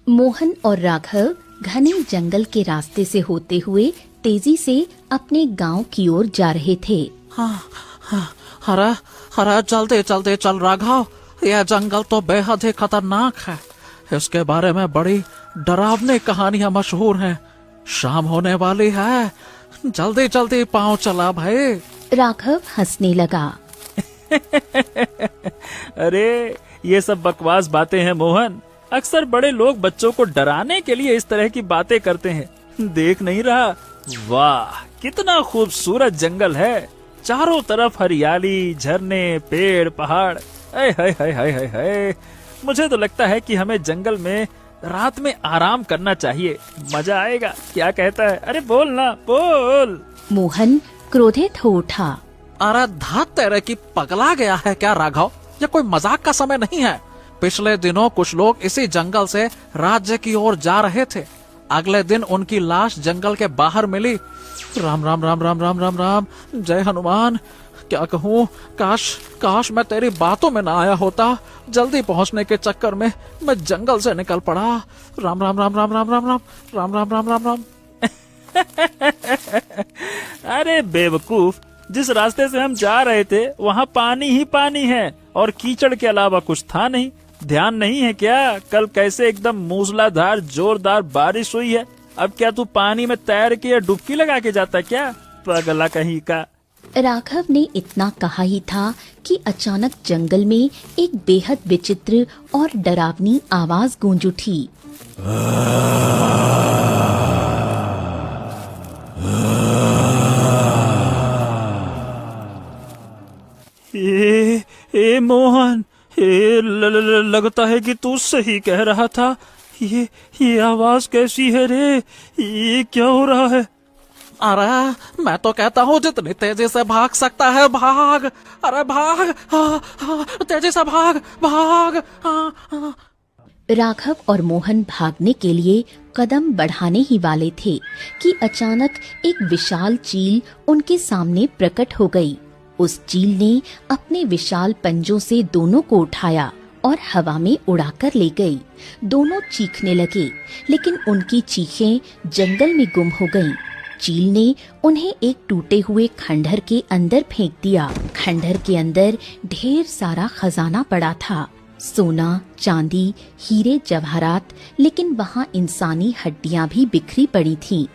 मोहन और राघव घने जंगल के रास्ते से होते हुए तेजी से अपने गांव की ओर जा रहे थे। हरा चलते चलते चल राघव, यह जंगल तो बेहद ही खतरनाक है। इसके बारे में बड़ी डरावनी कहानियां मशहूर हैं। शाम होने वाली है, जल्दी जल्दी पाँव चला भाई। राघव हंसने लगा। अरे ये सब बकवास बातें हैं मोहन। अक्सर बड़े लोग बच्चों को डराने के लिए इस तरह की बातें करते हैं। देख नहीं रहा, वाह कितना खूबसूरत जंगल है। चारों तरफ हरियाली, झरने, पेड़, पहाड़। हाय हाय हाय हाय हाय हाय। मुझे तो लगता है कि हमें जंगल में रात में आराम करना चाहिए, मजा आएगा। क्या कहता है? अरे बोल ना, बोल। मोहन क्रोधित हो उठा। अरे धात तेरे की पगला गया है क्या राघव? ये कोई मजाक का समय नहीं है। पिछले दिनों कुछ लोग इसी जंगल से राज्य की ओर जा रहे थे। अगले दिन उनकी लाश जंगल के बाहर मिली। राम राम राम राम राम राम राम, जय हनुमान। क्या कहूँ, काश मैं तेरी बातों में ना आया होता। जल्दी पहुँचने के चक्कर में मैं जंगल से निकल पड़ा। राम राम राम राम राम राम राम राम राम राम राम राम। अरे बेवकूफ, जिस रास्ते से हम जा रहे थे वहाँ पानी ही पानी है और कीचड़ के अलावा कुछ था नहीं। ध्यान नहीं है क्या कल कैसे एकदम मूसलाधार जोरदार बारिश हुई है? अब क्या तू पानी में तैर के या डुबकी लगा के जाता है क्या, पगला कहीं का? राघव ने इतना कहा ही था कि अचानक जंगल में एक बेहद विचित्र और डरावनी आवाज गूंज उठी। ए मोहन, लगता है कि तू सही कह रहा था। ये आवाज कैसी है रे? ये क्या हो रहा है? अरे मैं तो कहता हूँ जितनी तेजी से भाग सकता है भाग। अरे भाग, तेजी से भाग भाग। राघव और मोहन भागने के लिए कदम बढ़ाने ही वाले थे कि अचानक एक विशाल चील उनके सामने प्रकट हो गई। उस चील ने अपने विशाल पंजों से दोनों को उठाया और हवा में उड़ाकर ले गई। दोनों चीखने लगे, लेकिन उनकी चीखें जंगल में गुम हो गईं। चील ने उन्हें एक टूटे हुए खंडहर के अंदर फेंक दिया। खंडहर के अंदर ढेर सारा खजाना पड़ा था, सोना, चांदी, हीरे जवाहरात, लेकिन वहाँ इंसानी हड्डियां भी बिखरी पड़ी थीं।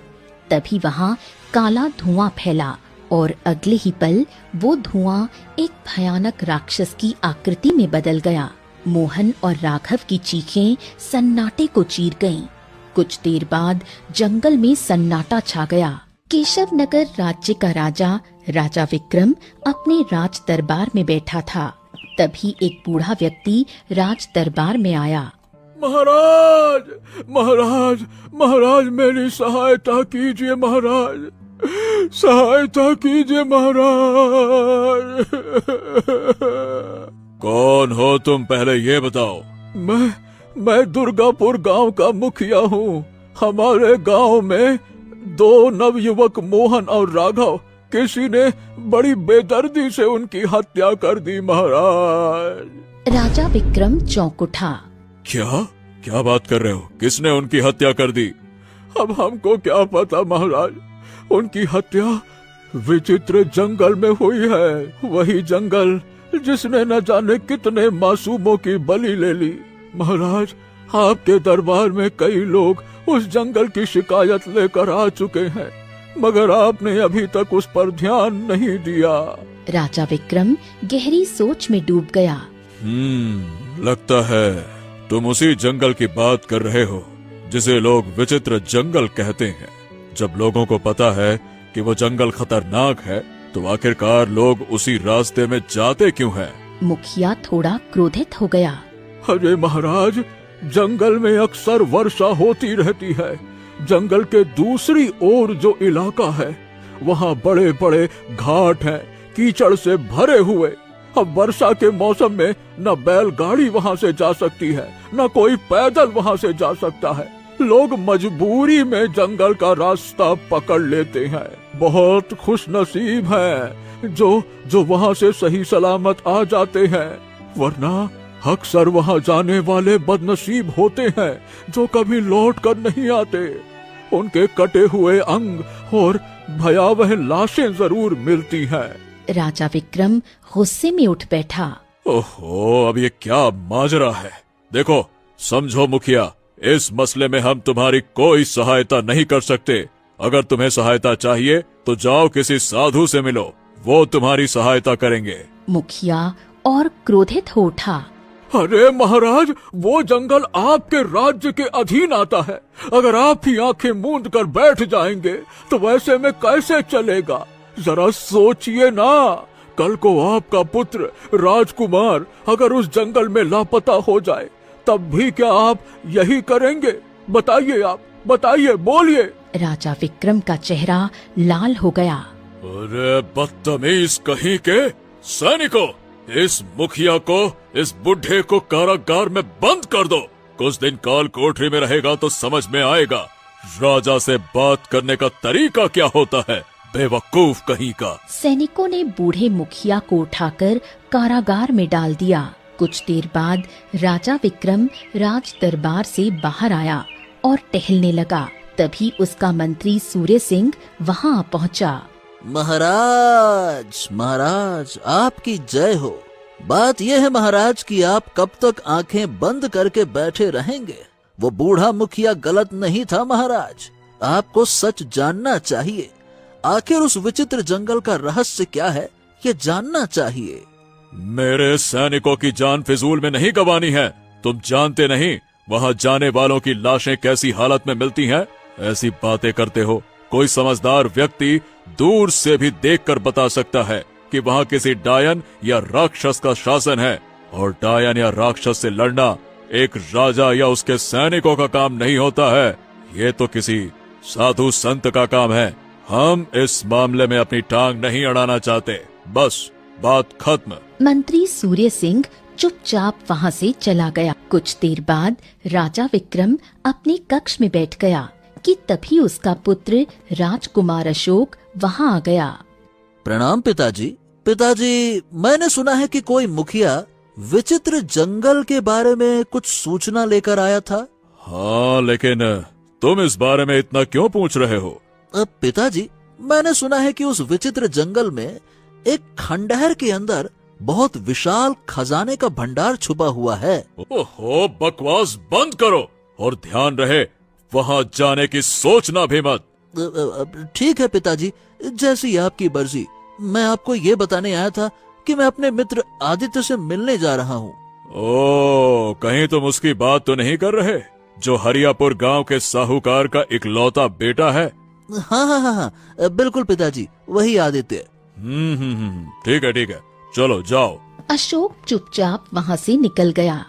तभी वहाँ काला धुआं फैला और अगले ही पल वो धुआं एक भयानक राक्षस की आकृति में बदल गया। मोहन और राघव की चीखें सन्नाटे को चीर गईं। कुछ देर बाद जंगल में सन्नाटा छा गया। केशव नगर राज्य का राजा विक्रम अपने राज दरबार में बैठा था। तभी एक बूढ़ा व्यक्ति राज दरबार में आया। महाराज, महाराज, महाराज, मेरी सहायता कीजिए महाराज, सहायता कीजिए महाराज। कौन हो तुम, पहले ये बताओ। मैं दुर्गापुर गांव का मुखिया हूँ। हमारे गांव में दो नवयुवक मोहन और राघव, किसी ने बड़ी बेदर्दी से उनकी हत्या कर दी महाराज। राजा विक्रम चौंक उठा। क्या बात कर रहे हो? किसने उनकी हत्या कर दी? अब हमको क्या पता महाराज, उनकी हत्या विचित्र जंगल में हुई है। वही जंगल जिसने न जाने कितने मासूमों की बलि ले ली। महाराज, आपके दरबार में कई लोग उस जंगल की शिकायत लेकर आ चुके हैं, मगर आपने अभी तक उस पर ध्यान नहीं दिया। राजा विक्रम गहरी सोच में डूब गया। लगता है तुम उसी जंगल की बात कर रहे हो जिसे लोग विचित्र जंगल कहते हैं। जब लोगों को पता है कि वो जंगल खतरनाक है, तो आखिरकार लोग उसी रास्ते में जाते क्यों हैं? मुखिया थोड़ा क्रोधित हो गया। अरे महाराज, जंगल में अक्सर वर्षा होती रहती है। जंगल के दूसरी ओर जो इलाका है, वहाँ बड़े बड़े घाट हैं, कीचड़ से भरे हुए। अब वर्षा के मौसम में न बैलगाड़ी वहाँ से जा सकती है, न कोई पैदल वहाँ से जा सकता है। लोग मजबूरी में जंगल का रास्ता पकड़ लेते हैं। बहुत खुशनसीब हैं जो वहाँ से सही सलामत आ जाते हैं, अक्सर वहाँ जाने वाले बदनसीब होते हैं जो कभी लौट कर नहीं आते। उनके कटे हुए अंग और भयावह लाशें जरूर मिलती हैं। राजा विक्रम गुस्से में उठ बैठा। ओहो, अब ये क्या माजरा है। देखो समझो मुखिया, इस मसले में हम तुम्हारी कोई सहायता नहीं कर सकते। अगर तुम्हें सहायता चाहिए तो जाओ किसी साधु से मिलो, वो तुम्हारी सहायता करेंगे। मुखिया और क्रोधित हो उठा। अरे महाराज, वो जंगल आपके राज्य के अधीन आता है। अगर आप ही आंखें मूंद कर बैठ जाएंगे तो वैसे में कैसे चलेगा? जरा सोचिए ना, कल को आपका पुत्र राजकुमार अगर उस जंगल में लापता हो जाए तब भी क्या आप यही करेंगे? बताइए, आप बताइए, बोलिए। राजा विक्रम का चेहरा लाल हो गया। अरे बदतमीज कहीं के सैनिकों, इस मुखिया को, इस बुढ़े को कारागार में बंद कर दो। कुछ दिन काल कोठरी में रहेगा तो समझ में आएगा राजा से बात करने का तरीका क्या होता है। बेवकूफ कहीं का। सैनिकों ने बूढ़े मुखिया को उठाकर कारागार में डाल दिया। कुछ देर बाद राजा विक्रम राज दरबार से बाहर आया और टहलने लगा। तभी उसका मंत्री सूर्य सिंह वहाँ पहुँचा। महाराज, महाराज, आपकी जय हो। बात यह है महाराज कि आप कब तक आंखें बंद करके बैठे रहेंगे? वो बूढ़ा मुखिया गलत नहीं था महाराज, आपको सच जानना चाहिए। आखिर उस विचित्र जंगल का रहस्य क्या है, ये जानना चाहिए। मेरे सैनिकों की जान फिजूल में नहीं गंवानी है। तुम जानते नहीं वहाँ जाने वालों की लाशें कैसी हालत में मिलती हैं? ऐसी बातें करते हो। कोई समझदार व्यक्ति दूर से भी देखकर बता सकता है कि वहाँ किसी डायन या राक्षस का शासन है, और डायन या राक्षस से लड़ना एक राजा या उसके सैनिकों का काम नहीं होता है। ये तो किसी साधु संत का काम है। हम इस मामले में अपनी टांग नहीं अड़ाना चाहते। बस बात खत्म। मंत्री सूर्य सिंह चुपचाप वहाँ से चला गया। कुछ देर बाद राजा विक्रम अपने कक्ष में बैठ गया कि तभी उसका पुत्र राजकुमार अशोक वहाँ आ गया। प्रणाम पिताजी। पिताजी, मैंने सुना है कि कोई मुखिया विचित्र जंगल के बारे में कुछ सूचना लेकर आया था। हाँ, लेकिन तुम इस बारे में इतना क्यों पूछ रहे हो? पिताजी, मैंने सुना है कि उस विचित्र जंगल में एक खंडहर के अंदर बहुत विशाल खजाने का भंडार छुपा हुआ है। ओहो, बकवास बंद करो और ध्यान रहे वहाँ जाने की सोचना भी मत। ठीक है पिताजी, जैसी आपकी मर्जी। मैं आपको ये बताने आया था कि मैं अपने मित्र आदित्य से मिलने जा रहा हूँ। ओ, कहीं तुम उसकी बात तो नहीं कर रहे जो हरियापुर गांव के साहूकार का इकलौता बेटा है? हाँ हाँ हाँ हाँ, बिल्कुल पिताजी, वही आदित्य। ठीक है ठीक है, चलो जाओ। अशोक चुपचाप वहाँ से निकल गया।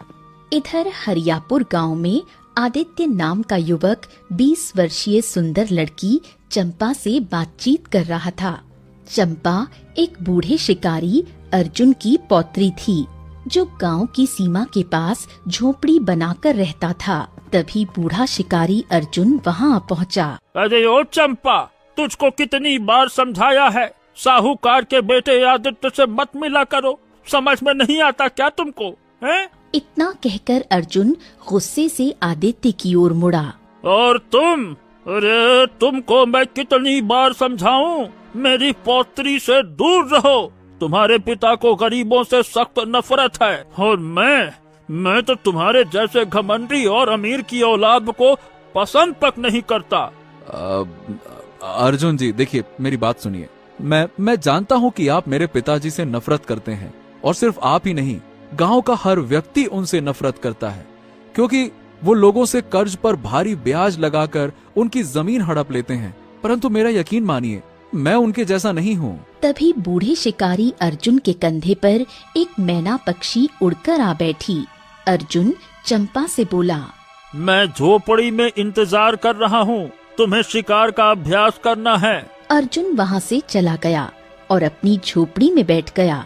इधर हरियापुर गांव में आदित्य नाम का युवक 20 वर्षीय सुंदर लड़की चंपा से बातचीत कर रहा था। चंपा एक बूढ़े शिकारी अर्जुन की पौत्री थी जो गांव की सीमा के पास झोपड़ी बनाकर रहता था। तभी बूढ़ा शिकारी अर्जुन वहां पहुंचा। अरे ओ चंपा, तुझको कितनी बार समझाया है, साहूकार के बेटे आदित्य से मत मिला करो। समझ में नहीं आता क्या तुमको, हैं? इतना कहकर अर्जुन गुस्से से आदित्य की ओर मुड़ा। और तुम? अरे तुमको मैं कितनी बार समझाऊं, मेरी पौत्री से दूर रहो। तुम्हारे पिता को गरीबों से सख्त नफरत है और मैं तो तुम्हारे जैसे घमंडी और अमीर की औलाद को पसंद तक नहीं करता। अर्जुन जी, देखिए मेरी बात सुनिए। मैं जानता हूँ कि आप मेरे पिताजी से नफरत करते हैं, और सिर्फ आप ही नहीं, गांव का हर व्यक्ति उनसे नफरत करता है, क्योंकि वो लोगों से कर्ज पर भारी ब्याज लगाकर उनकी जमीन हड़प लेते हैं। परंतु मेरा यकीन मानिए, मैं उनके जैसा नहीं हूँ। तभी बूढ़े शिकारी अर्जुन के कंधे पर एक मैना पक्षी उड़कर आ बैठी। अर्जुन चंपा से बोला, मैं झोपड़ी में इंतजार कर रहा हूँ, तुम्हें शिकार का अभ्यास करना है। अर्जुन वहाँ से चला गया और अपनी झोपड़ी में बैठ गया।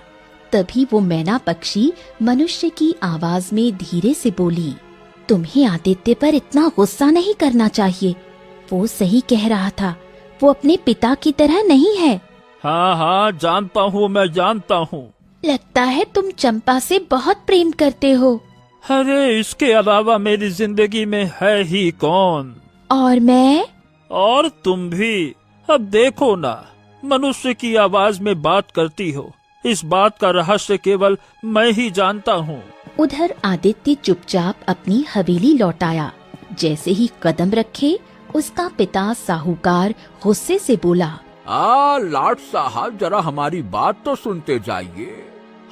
तभी वो मैना पक्षी मनुष्य की आवाज में धीरे से बोली, तुम्हें आदित्य पर इतना गुस्सा नहीं करना चाहिए। वो सही कह रहा था, वो अपने पिता की तरह नहीं है। हाँ हाँ, जानता हूँ, मैं जानता हूँ। लगता है तुम चंपा से बहुत प्रेम करते हो। अरे इसके अलावा मेरी जिंदगी में है ही कौन। और मैं? और तुम भी। अब देखो ना, मनुष्य की आवाज में बात करती हो। इस बात का रहस्य केवल मैं ही जानता हूँ। उधर आदित्य चुपचाप अपनी हवेली लौट आया। जैसे ही कदम रखे, उसका पिता साहूकार गुस्से से बोला, लाट साहब, जरा हमारी बात तो सुनते जाइए।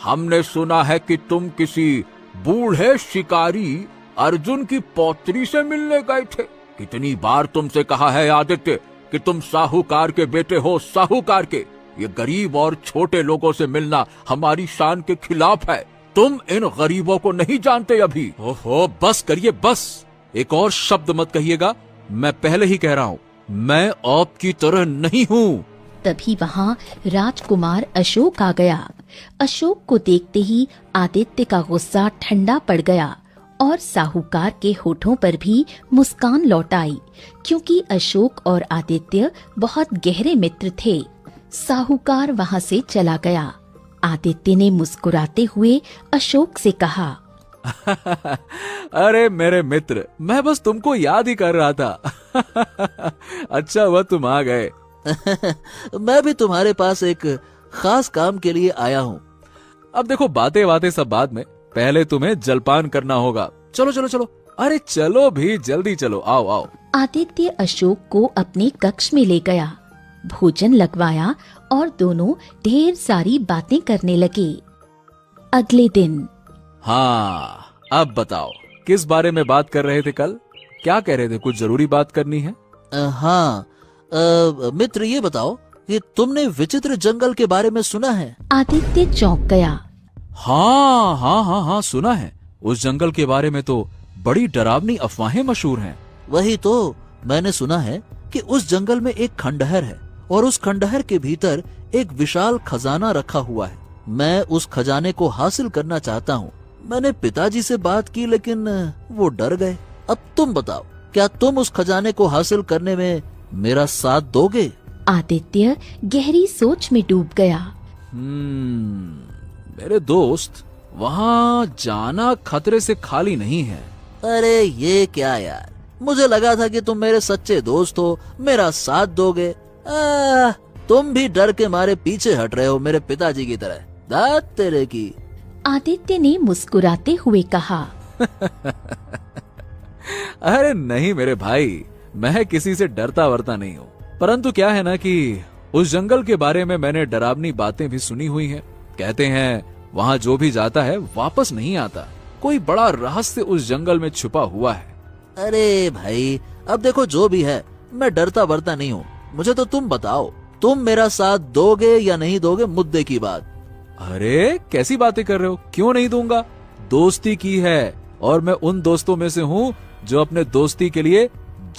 हमने सुना है कि तुम किसी बूढ़े शिकारी अर्जुन की पौत्री से मिलने गए थे। कितनी बार तुमसे कहा है आदित्य कि तुम साहूकार के बेटे हो, साहूकार के। ये गरीब और छोटे लोगों से मिलना हमारी शान के खिलाफ है। तुम इन गरीबों को नहीं जानते अभी। ओहो, बस करिए बस। एक और शब्द मत कहिएगा। मैं पहले ही कह रहा हूँ, मैं आपकी तरह नहीं हूँ। तभी वहाँ राजकुमार अशोक आ गया। अशोक को देखते ही आदित्य का गुस्सा ठंडा पड़ गया और साहूकार के होठों पर भी मुस्कान लौट आई, क्योंकि अशोक और आदित्य बहुत गहरे मित्र थे। साहूकार वहाँ से चला गया। आदित्य ने मुस्कुराते हुए अशोक से कहा, अरे मेरे मित्र, मैं बस तुमको याद ही कर रहा था। अच्छा हुआ तुम आ गए। मैं भी तुम्हारे पास एक खास काम के लिए आया हूँ। अब देखो, बातें बातें सब बाद में, पहले तुम्हें जलपान करना होगा। चलो चलो चलो, अरे चलो भी, जल्दी चलो, आओ आओ। आदित्य अशोक को अपने कक्ष में ले गया, भोजन लगवाया और दोनों ढेर सारी बातें करने लगे। अगले दिन। हाँ, अब बताओ, किस बारे में बात कर रहे थे कल? क्या कह रहे थे? कुछ जरूरी बात करनी है? हाँ, मित्र, ये बताओ कि तुमने विचित्र जंगल के बारे में सुना है? आदित्य चौंक गया। हाँ हाँ हाँ हाँ, सुना है। उस जंगल के बारे में तो बड़ी डरावनी अफवाहें मशहूर हैं। वही तो, मैंने सुना है कि उस जंगल में एक खंडहर है और उस खंडहर के भीतर एक विशाल खजाना रखा हुआ है। मैं उस खजाने को हासिल करना चाहता हूँ। मैंने पिताजी से बात की, लेकिन वो डर गए। अब तुम बताओ, क्या तुम उस खजाने को हासिल करने में मेरा साथ दोगे? आदित्य गहरी सोच में डूब गया। मेरे दोस्त, वहाँ जाना खतरे से खाली नहीं है। अरे ये क्या यार, मुझे लगा था कि तुम मेरे सच्चे दोस्त हो, मेरा साथ दोगे। तुम भी डर के मारे पीछे हट रहे हो, मेरे पिताजी की तरह। दात तेरे की। आदित्य ने मुस्कुराते हुए कहा, अरे नहीं मेरे भाई, मैं किसी से डरता वरता नहीं हूँ। परंतु क्या है ना कि उस जंगल के बारे में मैंने डरावनी बातें भी सुनी हुई हैं। कहते हैं वहाँ जो भी जाता है वापस नहीं आता। कोई बड़ा रहस्य उस जंगल में छुपा हुआ है। अरे भाई, अब देखो, जो भी है, मैं डरता वरता नहीं हूँ। मुझे तो तुम बताओ, तुम मेरा साथ दोगे या नहीं दोगे, मुद्दे की बात। अरे कैसी बातें कर रहे हो? क्यों नहीं दूंगा? दोस्ती की है, और मैं उन दोस्तों में से हूँ जो अपने दोस्ती के लिए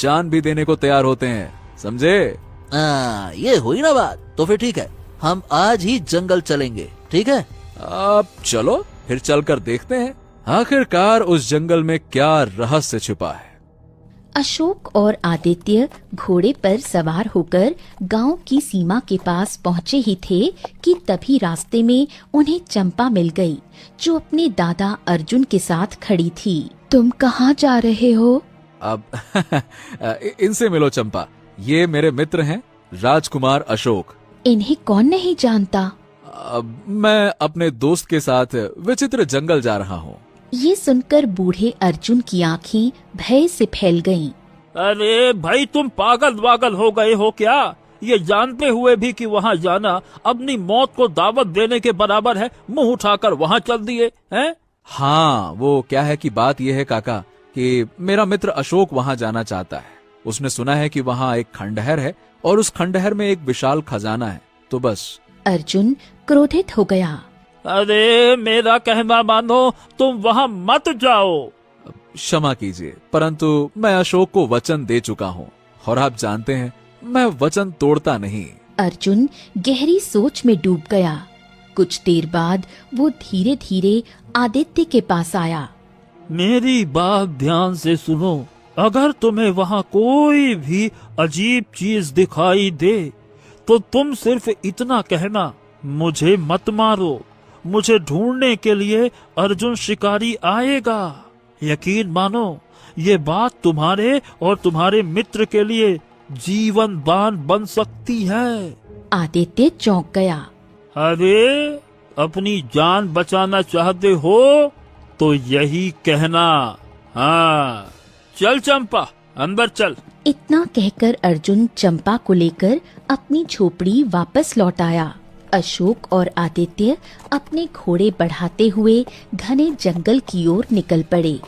जान भी देने को तैयार होते हैं, समझे? ये हुई ना बात। तो फिर ठीक है, हम आज ही जंगल चलेंगे, ठीक है? अब चलो फिर चलकर देखते हैं आखिरकार उस जंगल में क्या रहस्य छिपा है। अशोक और आदित्य घोड़े पर सवार होकर गांव की सीमा के पास पहुंचे ही थे कि तभी रास्ते में उन्हें चंपा मिल गई, जो अपने दादा अर्जुन के साथ खड़ी थी। तुम कहाँ जा रहे हो? अब इनसे मिलो चंपा, ये मेरे मित्र हैं, राजकुमार अशोक। इन्हें कौन नहीं जानता? अब मैं अपने दोस्त के साथ विचित्र जंगल जा रहा हूँ। ये सुनकर बूढ़े अर्जुन की आंखें भय से फैल गईं। अरे भाई, तुम पागल वागल हो गए हो क्या? ये जानते हुए भी कि वहाँ जाना अपनी मौत को दावत देने के बराबर है, मुंह उठाकर वहाँ चल दिए हैं? हाँ, वो क्या है कि बात यह है काका कि मेरा मित्र अशोक वहाँ जाना चाहता है। उसने सुना है कि वहाँ एक खंडहर है और उस खंडहर में एक विशाल खजाना है, तो बस। अर्जुन क्रोधित हो गया। अरे मेरा कहना मानो, तुम वहाँ मत जाओ। क्षमा कीजिए, परंतु मैं अशोक को वचन दे चुका हूँ, और आप जानते हैं मैं वचन तोड़ता नहीं। अर्जुन गहरी सोच में डूब गया। कुछ देर बाद वो धीरे धीरे आदित्य के पास आया। मेरी बात ध्यान से सुनो। अगर तुम्हें वहाँ कोई भी अजीब चीज दिखाई दे तो तुम सिर्फ इतना कहना, मुझे मत मारो, मुझे ढूंढने के लिए अर्जुन शिकारी आएगा। यकीन मानो, ये बात तुम्हारे और तुम्हारे मित्र के लिए जीवन बान बन सकती है। आदित्य चौंक गया। अरे, अपनी जान बचाना चाहते हो तो यही कहना। हाँ, चल चंपा, अंदर चल। इतना कहकर अर्जुन चंपा को लेकर अपनी झोपड़ी वापस लौट आया। अशोक और आदित्य अपने घोड़े बढ़ाते हुए घने जंगल की ओर निकल पड़े।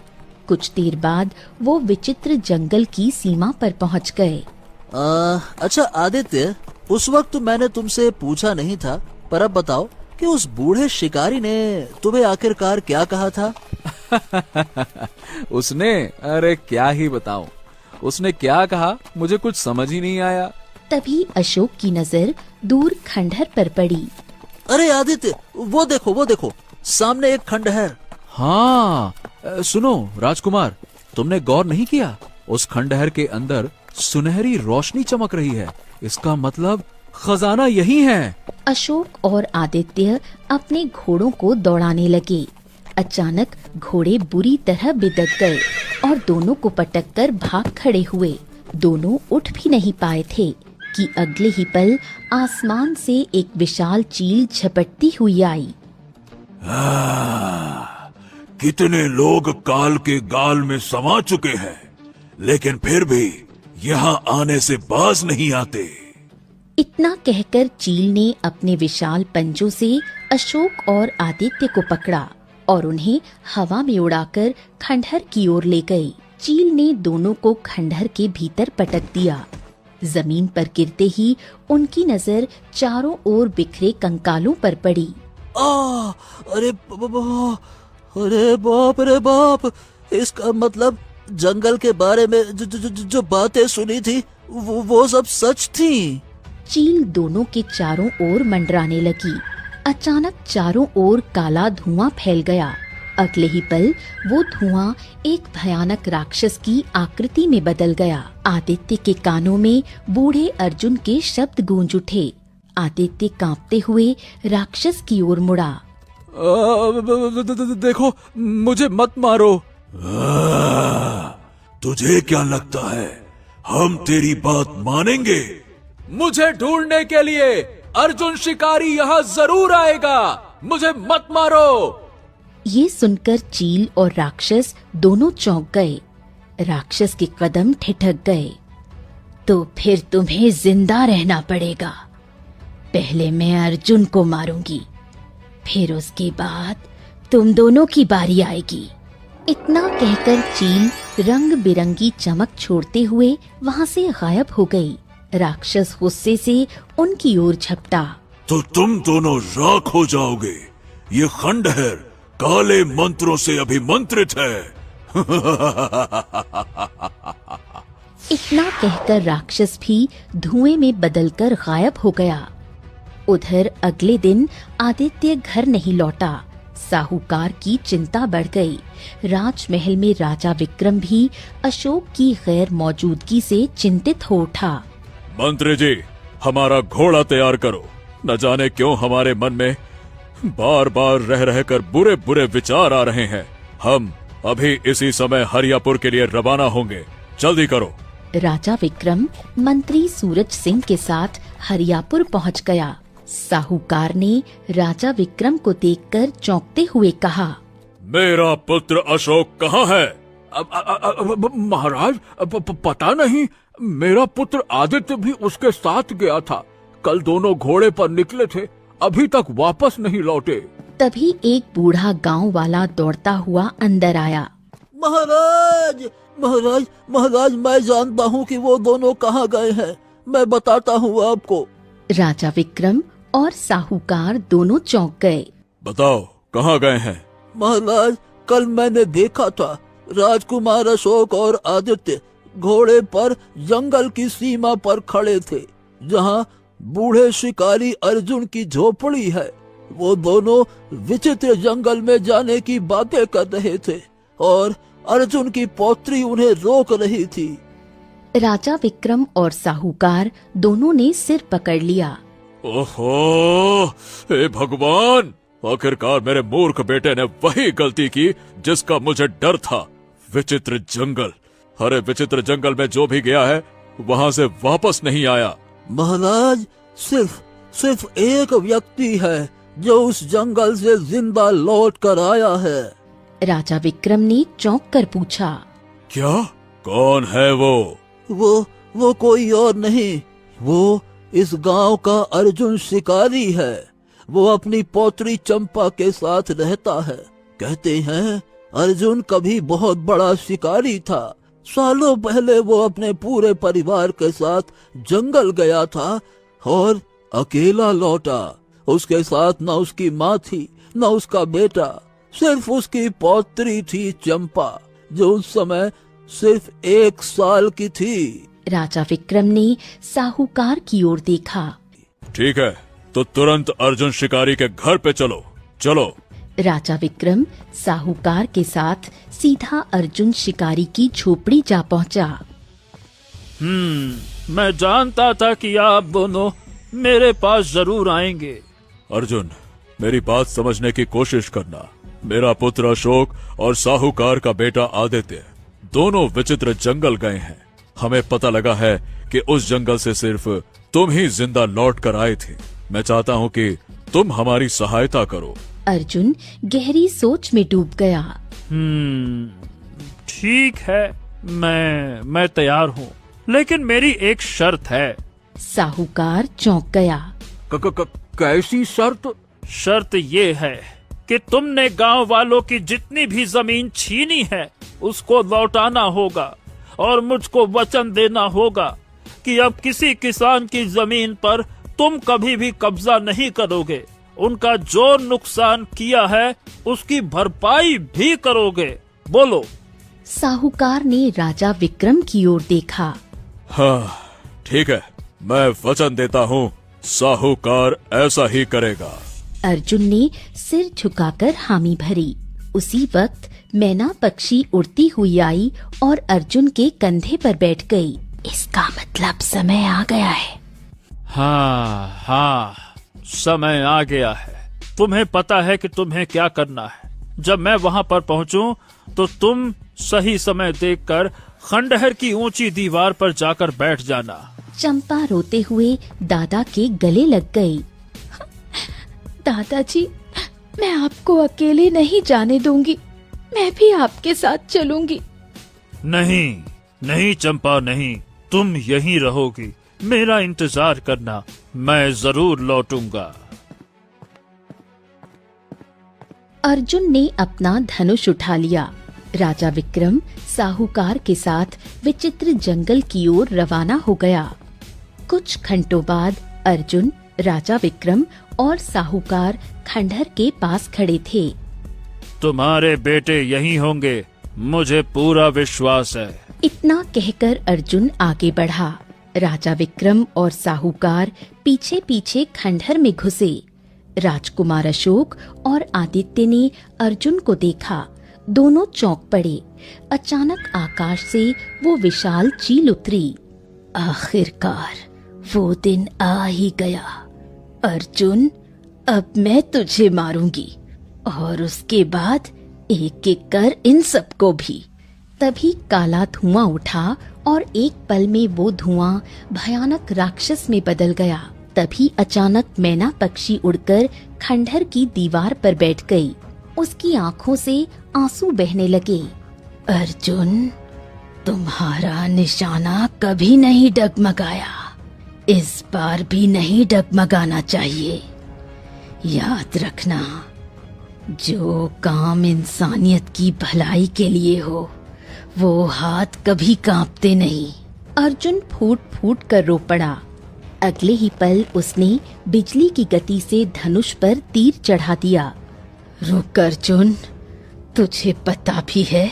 कुछ देर बाद वो विचित्र जंगल की सीमा पर पहुंच गए। अच्छा आदित्य, उस वक्त मैंने तुमसे पूछा नहीं था, पर अब बताओ कि उस बूढ़े शिकारी ने तुम्हें आखिरकार क्या कहा था? उसने, अरे क्या ही बताऊं, उसने क्या कहा मुझे कुछ समझ ही नहीं आया। तभी अशोक की नजर दूर खंडहर पर पड़ी। अरे आदित्य, वो देखो, सामने एक खंडहर। हाँ, सुनो राजकुमार, तुमने गौर नहीं किया? उस खंडहर के अंदर सुनहरी रोशनी चमक रही है। इसका मतलब खजाना यही है। अशोक और आदित्य अपने घोड़ों को दौड़ाने लगे। अचानक घोड़े बुरी तरह बिदक गए और दोनों को पटककर भाग खड़े हुए। दोनों उठ भी नहीं पाए थे कि अगले ही पल आसमान से एक विशाल चील झपटती हुई आई। कितने लोग काल के गाल में समा चुके हैं, लेकिन फिर भी यहाँ आने से बाज नहीं आते। इतना कहकर चील ने अपने विशाल पंजों से अशोक और आदित्य को पकड़ा और उन्हें हवा में उड़ाकर खंडहर की ओर ले गई। चील ने दोनों को खंडहर के भीतर पटक दिया। जमीन पर गिरते ही उनकी नजर चारों ओर बिखरे कंकालों पर पड़ी। अरे बाप रे बाप, इसका मतलब जंगल के बारे में जो बातें सुनी थी वो सब सच थी। चील दोनों के चारों ओर मंडराने लगी। अचानक चारों ओर काला धुआं फैल गया। अगले ही पल वो धुआं एक भयानक राक्षस की आकृति में बदल गया। आदित्य के कानों में बूढ़े अर्जुन के शब्द गूंज उठे। आदित्य कांपते हुए राक्षस की ओर मुड़ा। देखो, मुझे मत मारो। तुझे क्या लगता है हम तेरी बात मानेंगे? मुझे ढूंढने के लिए अर्जुन शिकारी यहाँ जरूर आएगा। मुझे मत मारो। ये सुनकर चील और राक्षस दोनों चौंक गए। राक्षस के कदम ठिठक गए। तो फिर तुम्हें जिंदा रहना पड़ेगा। पहले मैं अर्जुन को मारूंगी, फिर उसके बाद तुम दोनों की बारी आएगी। इतना कहकर चील रंग बिरंगी चमक छोड़ते हुए वहाँ से गायब हो गई। राक्षस गुस्से से उनकी ओर झपटा। तो तुम दोनों राख हो जाओगे। ये खंडहर काले मंत्रों से अभिमंत्रित है। इतना कहकर राक्षस भी धुएं में बदलकर गायब हो गया। उधर अगले दिन आदित्य घर नहीं लौटा। साहूकार की चिंता बढ़ गई। राजमहल में राजा विक्रम भी अशोक की गैर मौजूदगी से चिंतित हो उठा। मंत्री जी, हमारा घोड़ा तैयार करो। न जाने क्यों हमारे मन में बार बार रह रहकर बुरे बुरे विचार आ रहे हैं। हम अभी इसी समय हरियापुर के लिए रवाना होंगे। जल्दी करो। राजा विक्रम मंत्री सूरज सिंह के साथ हरियापुर पहुंच गया। साहूकार ने राजा विक्रम को देखकर चौंकते हुए कहा, मेरा पुत्र अशोक कहाँ है? महाराज, पता नहीं। मेरा पुत्र आदित्य भी उसके साथ गया था। कल दोनों घोड़े पर निकले थे, अभी तक वापस नहीं लौटे। तभी एक बूढ़ा गांव वाला दौड़ता हुआ अंदर आया। महाराज महाराज महाराज, मैं जानता हूँ कि वो दोनों कहाँ गए हैं। मैं बताता हूँ आपको। राजा विक्रम और साहूकार दोनों चौंक गए। बताओ, कहाँ गए हैं? महाराज, कल मैंने देखा था राजकुमार अशोक और आदित्य घोड़े पर जंगल की सीमा पर खड़े थे, जहाँ बूढ़े शिकारी अर्जुन की झोपड़ी है। वो दोनों विचित्र जंगल में जाने की बातें कर रहे थे और अर्जुन की पौत्री उन्हें रोक रही थी। राजा विक्रम और साहूकार दोनों ने सिर पकड़ लिया। ओहो, हे भगवान, आखिरकार मेरे मूर्ख बेटे ने वही गलती की जिसका मुझे डर था। विचित्र जंगल, अरे विचित्र जंगल में जो भी गया है वहाँ से वापस नहीं आया। महाराज, सिर्फ एक व्यक्ति है जो उस जंगल से जिंदा लौट कर आया है। राजा विक्रम ने चौंक कर पूछा। क्या? कौन है वो? वो कोई और नहीं, वो इस गांव का अर्जुन शिकारी है। वो अपनी पौत्री चंपा के साथ रहता है। कहते हैं अर्जुन कभी बहुत बड़ा शिकारी था। सालों पहले वो अपने पूरे परिवार के साथ जंगल गया था और अकेला लौटा। उसके साथ न उसकी माँ थी न उसका बेटा, सिर्फ उसकी पौत्री थी चंपा, जो उस समय सिर्फ 1 साल की थी। राजा विक्रम ने साहूकार की ओर देखा। ठीक है, तो तुरंत अर्जुन शिकारी के घर पे चलो। चलो। राजा विक्रम साहूकार के साथ सीधा अर्जुन शिकारी की झोपड़ी जा पहुंचा। मैं जानता था कि आप दोनों मेरे पास जरूर आएंगे। अर्जुन, मेरी बात समझने की कोशिश करना। मेरा पुत्र अशोक और साहूकार का बेटा आदित्य दोनों विचित्र जंगल गए हैं। हमें पता लगा है कि उस जंगल से सिर्फ तुम ही जिंदा लौट कर आए थे। मैं चाहता हूँ कि तुम हमारी सहायता करो। अर्जुन गहरी सोच में डूब गया। ठीक है, मैं तैयार हूँ, लेकिन मेरी एक शर्त है। साहूकार चौंक गया। कैसी शर्त? शर्त ये है कि तुमने गांव वालों की जितनी भी जमीन छीनी है उसको लौटाना होगा और मुझको वचन देना होगा कि अब किसी किसान की जमीन पर तुम कभी भी कब्जा नहीं करोगे। उनका जो नुकसान किया है उसकी भरपाई भी करोगे। बोलो। साहूकार ने राजा विक्रम की ओर देखा। हाँ, ठीक है, मैं वचन देता हूँ साहूकार ऐसा ही करेगा। अर्जुन ने सिर झुकाकर हामी भरी। उसी वक्त मैना पक्षी उड़ती हुई आई और अर्जुन के कंधे पर बैठ गई। इसका मतलब समय आ गया है। हाँ, समय आ गया है। तुम्हें पता है कि तुम्हें क्या करना है। जब मैं वहाँ पर पहुँचूं तो तुम सही समय देखकर खंडहर की ऊंची दीवार पर जाकर बैठ जाना। चंपा रोते हुए दादा के गले लग गई। दादाजी, मैं आपको अकेले नहीं जाने दूंगी। मैं भी आपके साथ चलूंगी। नहीं चंपा, नहीं, तुम यहीं रहोगी। मेरा इंतजार करना, मैं जरूर लौटूंगा। अर्जुन ने अपना धनुष उठा लिया। राजा विक्रम साहूकार के साथ विचित्र जंगल की ओर रवाना हो गया। कुछ घंटों बाद अर्जुन, राजा विक्रम और साहूकार खंडहर के पास खड़े थे। तुम्हारे बेटे यहीं होंगे, मुझे पूरा विश्वास है। इतना कहकर अर्जुन आगे बढ़ा। राजा विक्रम और साहूकार पीछे पीछे खंडहर में घुसे। राजकुमार अशोक और आदित्य ने अर्जुन को देखा। दोनों चौंक पड़े। अचानक आकाश से वो विशाल चील उतरी। आखिरकार वो दिन आ ही गया। अर्जुन, अब मैं तुझे मारूंगी और उसके बाद एक एक कर इन सबको भी। तभी काला धुआं उठा और एक पल में वो धुआं भयानक राक्षस में बदल गया। तभी अचानक मैना पक्षी उड़कर खंडहर की दीवार पर बैठ गई। उसकी आंखों से आंसू बहने लगे। अर्जुन, तुम्हारा निशाना कभी नहीं डगमगाया, इस बार भी नहीं डगमगाना चाहिए। याद रखना, जो काम इंसानियत की भलाई के लिए हो वो हाथ कभी कांपते नहीं। अर्जुन फूट फूट कर रो पड़ा। अगले ही पल उसने बिजली की गति से धनुष पर तीर चढ़ा दिया। रुक अर्जुन, तुझे पता भी है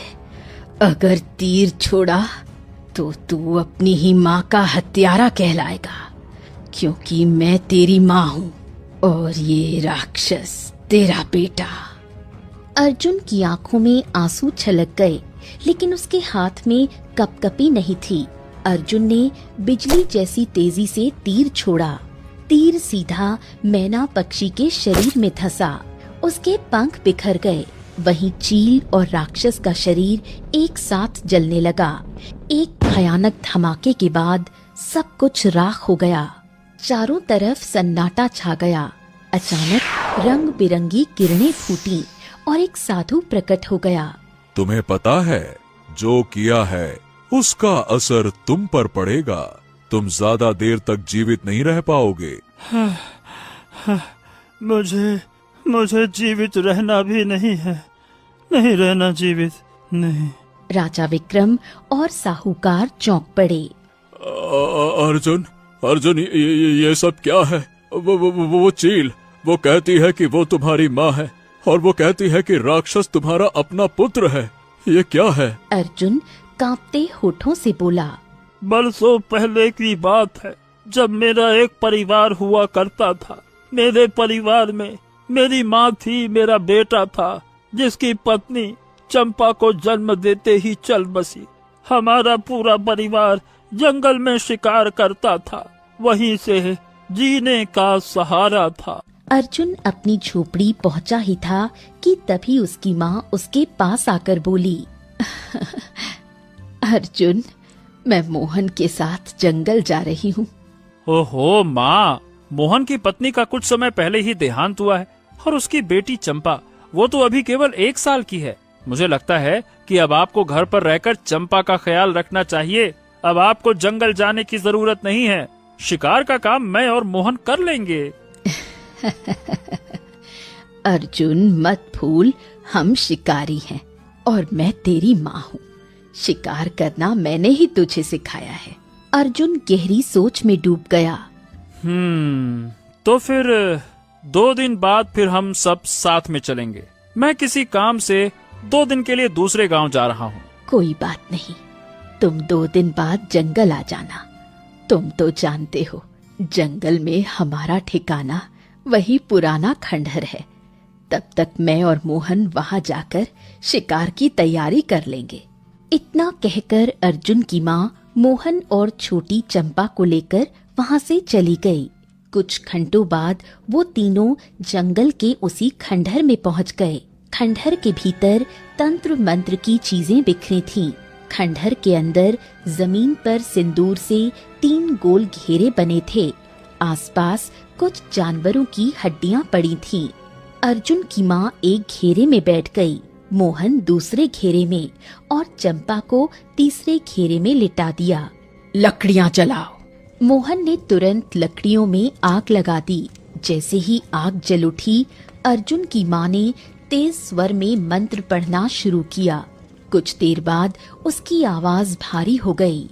अगर तीर छोड़ा तो तू अपनी ही माँ का हत्यारा कहलाएगा, क्योंकि मैं तेरी माँ हूँ और ये राक्षस तेरा बेटा। अर्जुन की आंखों में आंसू छलक गए, लेकिन उसके हाथ में कपकपी नहीं थी। अर्जुन ने बिजली जैसी तेजी से तीर छोड़ा। तीर सीधा मैना पक्षी के शरीर में धंसा उसके पंख बिखर गए। वहीं चील और राक्षस का शरीर एक साथ जलने लगा। एक भयानक धमाके के बाद सब कुछ राख हो गया। चारों तरफ सन्नाटा छा गया। अचानक रंग बिरंगी किरणें फूटी और एक साधु प्रकट हो गया। तुम्हें पता है जो किया है उसका असर तुम पर पड़ेगा। तुम ज्यादा देर तक जीवित नहीं रह पाओगे। मुझे जीवित रहना भी नहीं है। नहीं रहना जीवित नहीं। राजा विक्रम और साहूकार चौंक पड़े। अर्जुन अर्जुन ये सब क्या है? वो चील, वो कहती है कि वो तुम्हारी माँ है और वो कहती है कि राक्षस तुम्हारा अपना पुत्र है। ये क्या है? अर्जुन कांपते होठों से बोला। बरसों पहले की बात है, जब मेरा एक परिवार हुआ करता था। मेरे परिवार में मेरी माँ थी, मेरा बेटा था जिसकी पत्नी चंपा को जन्म देते ही चल बसी। हमारा पूरा परिवार जंगल में शिकार करता था, वहीं से जीने का सहारा था। अर्जुन अपनी झोपड़ी पहुंचा ही था कि तभी उसकी माँ उसके पास आकर बोली, अर्जुन, मैं मोहन के साथ जंगल जा रही हूँ। ओहो माँ, मोहन की पत्नी का कुछ समय पहले ही देहांत हुआ है और उसकी बेटी चंपा, वो तो अभी केवल 1 साल की है। मुझे लगता है कि अब आपको घर पर रहकर चंपा का ख्याल रखना चाहिए। अब आपको जंगल जाने की जरूरत नहीं है। शिकार का काम मैं और मोहन कर लेंगे। अर्जुन मत भूल, हम शिकारी हैं और मैं तेरी माँ हूँ। शिकार करना मैंने ही तुझे सिखाया है। अर्जुन गहरी सोच में डूब गया। तो फिर 2 दिन बाद फिर हम सब साथ में चलेंगे। मैं किसी काम से 2 दिन के लिए दूसरे गांव जा रहा हूँ। कोई बात नहीं, तुम 2 दिन बाद जंगल आ जाना। तुम तो जानते हो, जंगल में हमारा ठिकाना वही पुराना खंडहर है। तब तक मैं और मोहन वहां जाकर शिकार की तैयारी कर लेंगे। इतना कहकर अर्जुन की माँ मोहन और छोटी चंपा को लेकर वहां से चली गई। कुछ घंटों बाद वो तीनों जंगल के उसी खंडहर में पहुंच गए। खंडहर के भीतर तंत्र मंत्र की चीजें बिखरी थीं। खंडहर के अंदर जमीन पर सिंदूर से 3 गोल घेरे बने थे। आसपास कुछ जानवरों की हड्डियां पड़ी थीं। अर्जुन की माँ एक घेरे में बैठ गई, मोहन दूसरे घेरे में और चंपा को तीसरे घेरे में लिटा दिया। लकड़ियां जलाओ। मोहन ने तुरंत लकड़ियों में आग लगा दी। जैसे ही आग जल उठी, अर्जुन की माँ ने तेज स्वर में मंत्र पढ़ना शुरू किया। कुछ देर बाद उसकी आवाज भारी हो गई।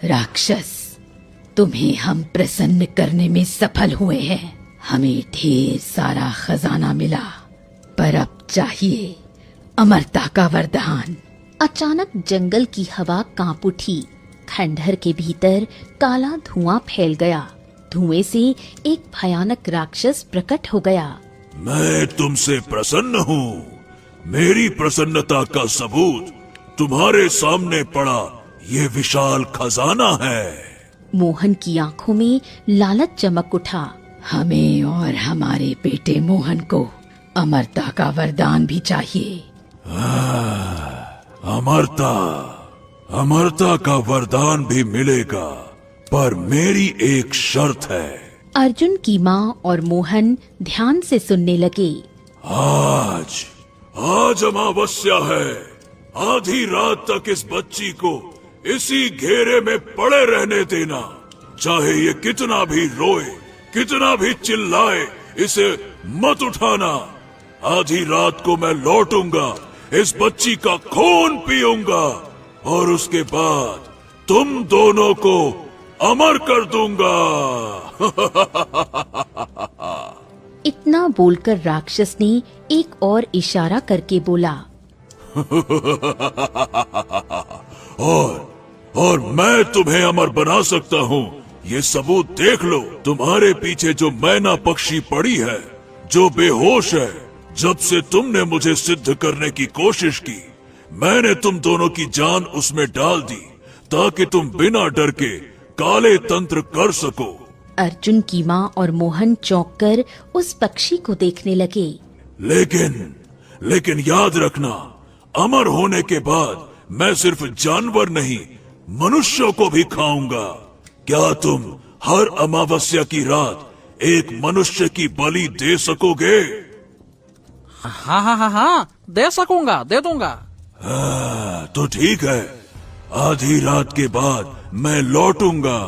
राक्षस, तुम्हें हम प्रसन्न करने में सफल हुए हैं। हमें ढेर सारा खजाना मिला, पर अब चाहिए अमरता का वरदान। अचानक जंगल की हवा कांप उठी। खंडहर के भीतर काला धुआं फैल गया। धुएं से एक भयानक राक्षस प्रकट हो गया। मैं तुमसे प्रसन्न हूँ। मेरी प्रसन्नता का सबूत तुम्हारे सामने पड़ा ये विशाल खजाना है। मोहन की आंखों में लालच चमक उठा। हमें और हमारे बेटे मोहन को अमरता का वरदान भी चाहिए। अमरता का वरदान भी मिलेगा, पर मेरी एक शर्त है। अर्जुन की माँ और मोहन ध्यान से सुनने लगे। आज अमावस्या है। आधी रात तक इस बच्ची को इसी घेरे में पड़े रहने देना। चाहे ये कितना भी रोए, कितना भी चिल्लाए, इसे मत उठाना। आधी रात को मैं लौटूंगा, इस बच्ची का खून पीऊंगा और उसके बाद तुम दोनों को अमर कर दूंगा। इतना बोलकर राक्षस ने एक और इशारा करके बोला। और मैं तुम्हें अमर बना सकता हूँ। ये सबूत देख लो। तुम्हारे पीछे जो मैना पक्षी पड़ी है, जो बेहोश है, जब से तुमने मुझे सिद्ध करने की कोशिश की, मैंने तुम दोनों की जान उसमें डाल दी ताकि तुम बिना डर के काले तंत्र कर सको। अर्जुन की माँ और मोहन चौंक कर उस पक्षी को देखने लगे। लेकिन याद रखना, अमर होने के बाद मैं सिर्फ जानवर नहीं, मनुष्यों को भी खाऊंगा। क्या तुम हर अमावस्या की रात एक मनुष्य की बलि दे सकोगे? हाँ हाँ हाँ हाँ, दे सकूंगा, दे दूंगा। तो ठीक है, आधी रात के बाद मैं लौटूंगा।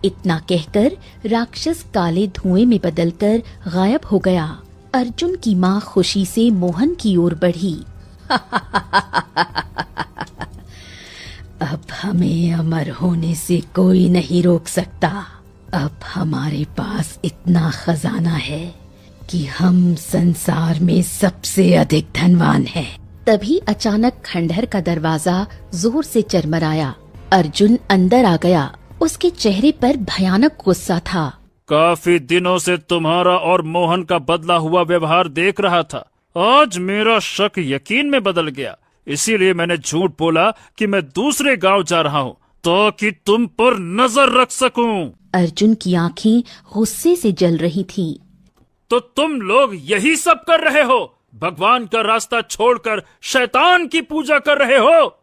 इतना कहकर राक्षस काले धुएं में बदलकर गायब हो गया। अर्जुन की माँ खुशी से मोहन की ओर बढ़ी। अब हमें अमर होने से कोई नहीं रोक सकता। अब हमारे पास इतना खजाना है कि हम संसार में सबसे अधिक धनवान हैं। तभी अचानक खंडहर का दरवाजा जोर से चरमराया। अर्जुन अंदर आ गया। उसके चेहरे पर भयानक गुस्सा था। काफी दिनों से तुम्हारा और मोहन का बदला हुआ व्यवहार देख रहा था। आज मेरा शक यकीन में बदल गया। इसीलिए मैंने झूठ बोला कि मैं दूसरे गांव जा रहा हूँ, ताकि तुम पर नजर रख सकूं। अर्जुन की आंखें गुस्से से जल रही थीं। तो तुम लोग यही सब कर रहे हो? भगवान का रास्ता छोड़कर शैतान की पूजा कर रहे हो?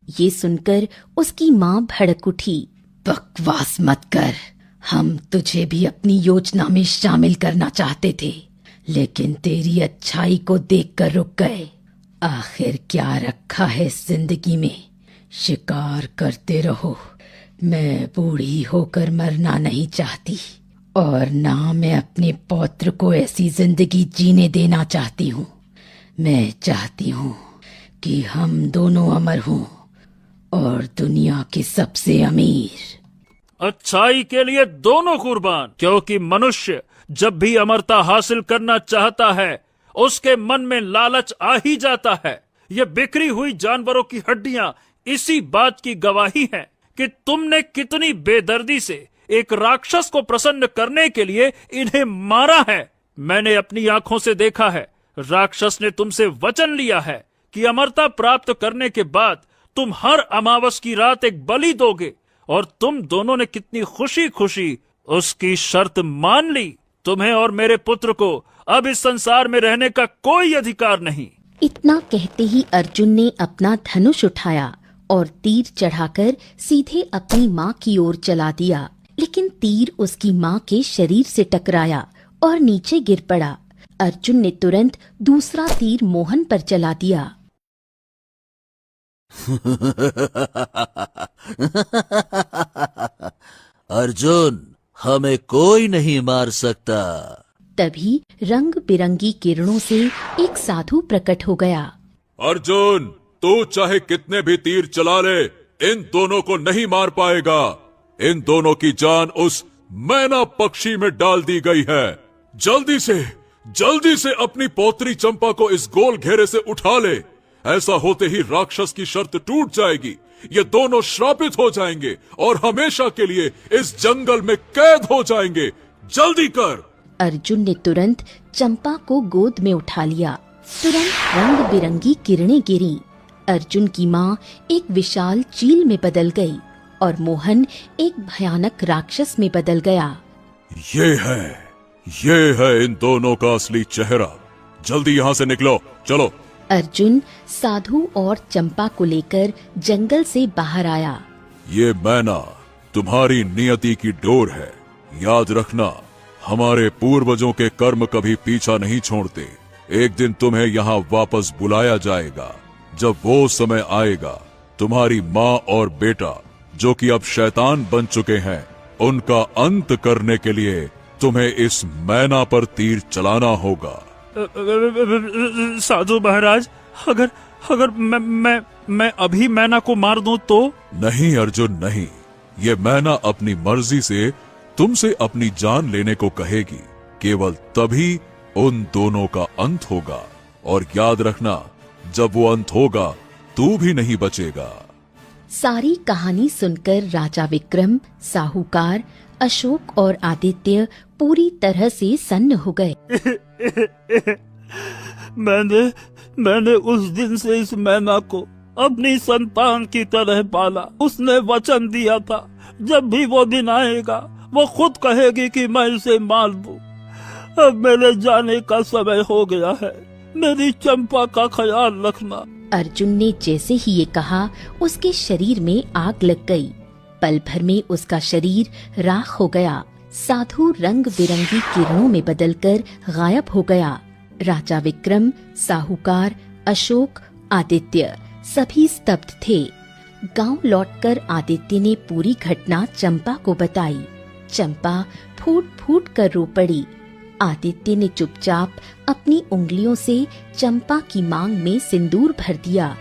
ये सुनकर उसकी माँ भड़क उठी। बकवास मत कर। हम तुझे भी अपनी योजना में शामिल करना चाहते थे, लेकिन तेरी अच्छाई को देखकर रुक गए। आखिर क्या रखा है जिंदगी में? शिकार करते रहो। मैं बूढ़ी होकर मरना नहीं चाहती, और ना मैं अपने पौत्र को ऐसी जिंदगी जीने देना चाहती हूँ। मैं चाहती हूँ कि हम दोनों अमर हों और दुनिया के सबसे अमीर। अच्छाई के लिए दोनों कुर्बान, क्योंकि मनुष्य जब भी अमरता हासिल करना चाहता है उसके मन में लालच आ ही जाता है। ये बिखरी हुई जानवरों की हड्डियां इसी बात की गवाही हैं कि तुमने कितनी बेदर्दी से एक राक्षस को प्रसन्न करने के लिए इन्हें मारा है। मैंने अपनी आंखों से देखा है, राक्षस ने तुमसे वचन लिया है कि अमरता प्राप्त करने के बाद तुम हर अमावस की रात एक बलि दोगे, और तुम दोनों ने कितनी खुशी खुशी उसकी शर्त मान ली। तुम्हें और मेरे पुत्र को अब इस संसार में रहने का कोई अधिकार नहीं। इतना कहते ही अर्जुन ने अपना धनुष उठाया और तीर चढ़ाकर सीधे अपनी माँ की ओर चला दिया। लेकिन तीर उसकी माँ के शरीर से टकराया और नीचे गिर पड़ा। अर्जुन ने तुरंत दूसरा तीर मोहन पर चला दिया। अर्जुन, हमें कोई नहीं मार सकता। तभी रंग बिरंगी किरणों से एक साधु प्रकट हो गया। अर्जुन, तू चाहे कितने भी तीर चला ले, इन दोनों को नहीं मार पाएगा। इन दोनों की जान उस मैना पक्षी में डाल दी गई है। जल्दी से अपनी पौत्री चंपा को इस गोल घेरे से उठा ले। ऐसा होते ही राक्षस की शर्त टूट जाएगी। ये दोनों श्रापित हो जाएंगे और हमेशा के लिए इस जंगल में कैद हो जाएंगे। जल्दी कर। अर्जुन ने तुरंत चंपा को गोद में उठा लिया। तुरंत रंग बिरंगी किरणें गिरीं। अर्जुन की माँ एक विशाल चील में बदल गई और मोहन एक भयानक राक्षस में बदल गया। ये है इन दोनों का असली चेहरा। जल्दी यहाँ से निकलो, चलो। अर्जुन साधु और चंपा को लेकर जंगल से बाहर आया। ये मैना तुम्हारी नियति की डोर है। याद रखना, हमारे पूर्वजों के कर्म कभी पीछा नहीं छोड़ते। एक दिन तुम्हें यहाँ वापस बुलाया जाएगा। जब वो समय आएगा, तुम्हारी माँ और बेटा, जो कि अब शैतान बन चुके हैं, उनका अंत करने के लिए तुम्हें इस मैना पर तीर चलाना होगा। साधु महाराज, अगर मैं अभी मैना को मार दूं तो? नहीं अर्जुन, नहीं। ये मैना अपनी मर्जी से तुमसे अपनी जान लेने को कहेगी। केवल तभी उन दोनों का अंत होगा। और याद रखना, जब वो अंत होगा, तू भी नहीं बचेगा। सारी कहानी सुनकर राजा विक्रम, साहूकार, अशोक और आदित्य पूरी तरह से सन्न हो गए। मैंने उस दिन से इस मैना को अपनी संतान की तरह पाला। उसने वचन दिया था, जब भी वो दिन आएगा वो खुद कहेगी कि मैं इसे मार दूं। अब मेरे जाने का समय हो गया है, मेरी चंपा का ख्याल रखना। अर्जुन ने जैसे ही ये कहा, उसके शरीर में आग लग गई। पल भर में उसका शरीर राख हो गया। साधु रंग बिरंगी किरणों में बदलकर गायब हो गया। राजा विक्रम, साहूकार, अशोक, आदित्य सभी स्तब्ध थे। गांव लौटकर आदित्य ने पूरी घटना चंपा को बताई। चंपा फूट फूट कर रो पड़ी। आदित्य ने चुपचाप अपनी उंगलियों से चंपा की मांग में सिंदूर भर दिया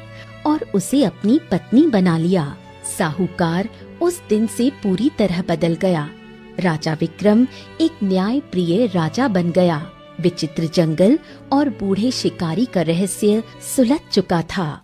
और उसे अपनी पत्नी बना लिया। साहूकार उस दिन से पूरी तरह बदल गया। राजा विक्रम एक न्याय प्रिय राजा बन गया। विचित्र जंगल और बूढ़े शिकारी का रहस्य सुलझ चुका था।